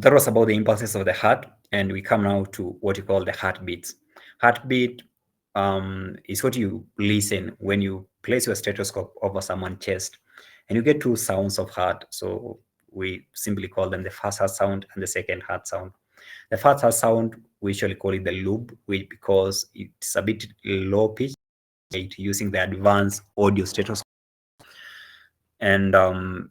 That was about the impulses of the heart, and we come now to what you call the heartbeats. Heartbeat is what you listen when you place your stethoscope over someone's chest, and you get two sounds of heart. So we simply call them the first heart sound and the second heart sound. The first heart sound, we usually call it the loop, because it's a bit low pitch, using the advanced audio stethoscope, and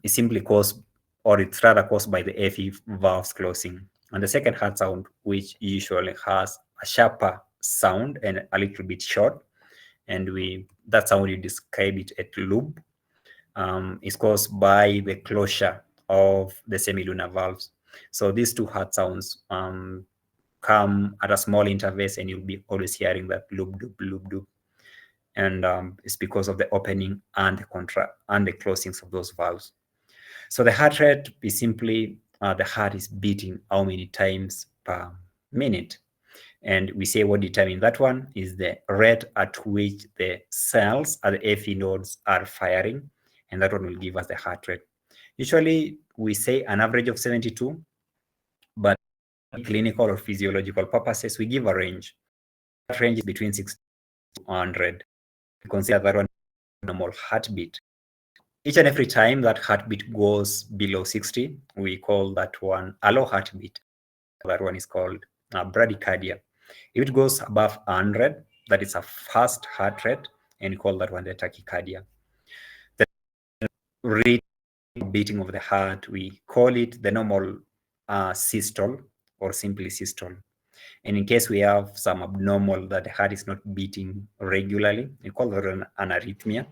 it's simply caused, or it's rather caused by the FE valves closing. And the second heart sound, which usually has a sharper sound and a little bit short, and that's how we describe it at loop, is caused by the closure of the semilunar valves. So these two heart sounds come at a small intervals, and you'll be always hearing that loop, doop, loop, doop. And it's because of the opening and the closings of those valves. So the heart rate is simply the heart is beating how many times per minute. And we say what determines that one is the rate at which the cells at the FE nodes are firing, and that one will give us the heart rate. Usually we say an average of 72, but clinical or physiological purposes, we give a range. That range is between 60 to 100. We consider that one normal heartbeat. Each and every time that heartbeat goes below 60, we call that one a low heartbeat. That one is called bradycardia. If it goes above 100, that is a fast heart rate, and we call that one the tachycardia. The rate of beating of the heart, we call it the normal systole, or simply systole. And in case we have some abnormal that the heart is not beating regularly, we call that an arrhythmia.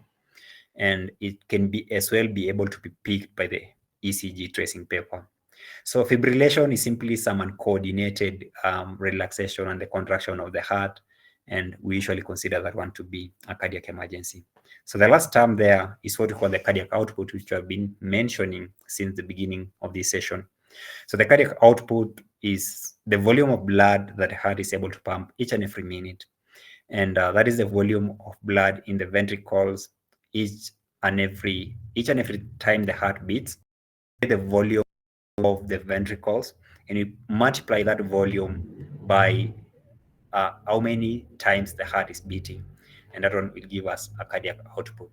And it can be as well be able to be picked by the ECG tracing paper. So fibrillation is simply some uncoordinated relaxation and the contraction of the heart, and we usually consider that one to be a cardiac emergency. So the last term there is what we call the cardiac output, which I've been mentioning since the beginning of this session. So the cardiac output is the volume of blood that the heart is able to pump each and every minute. And that is the volume of blood in the ventricles each and every time the heart beats, the volume of the ventricles, and you multiply that volume by how many times the heart is beating, and that one will give us a cardiac output.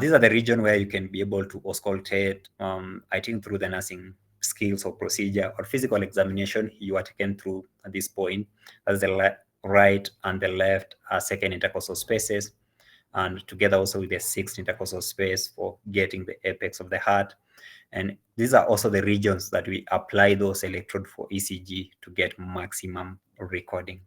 These are the region where you can be able to auscultate, I think through the nursing skills or procedure or physical examination you are taken through at this point. That's the right and the left second intercostal spaces, and together also with the sixth intercostal space for getting the apex of the heart. And these are also the regions that we apply those electrodes for ECG to get maximum recording.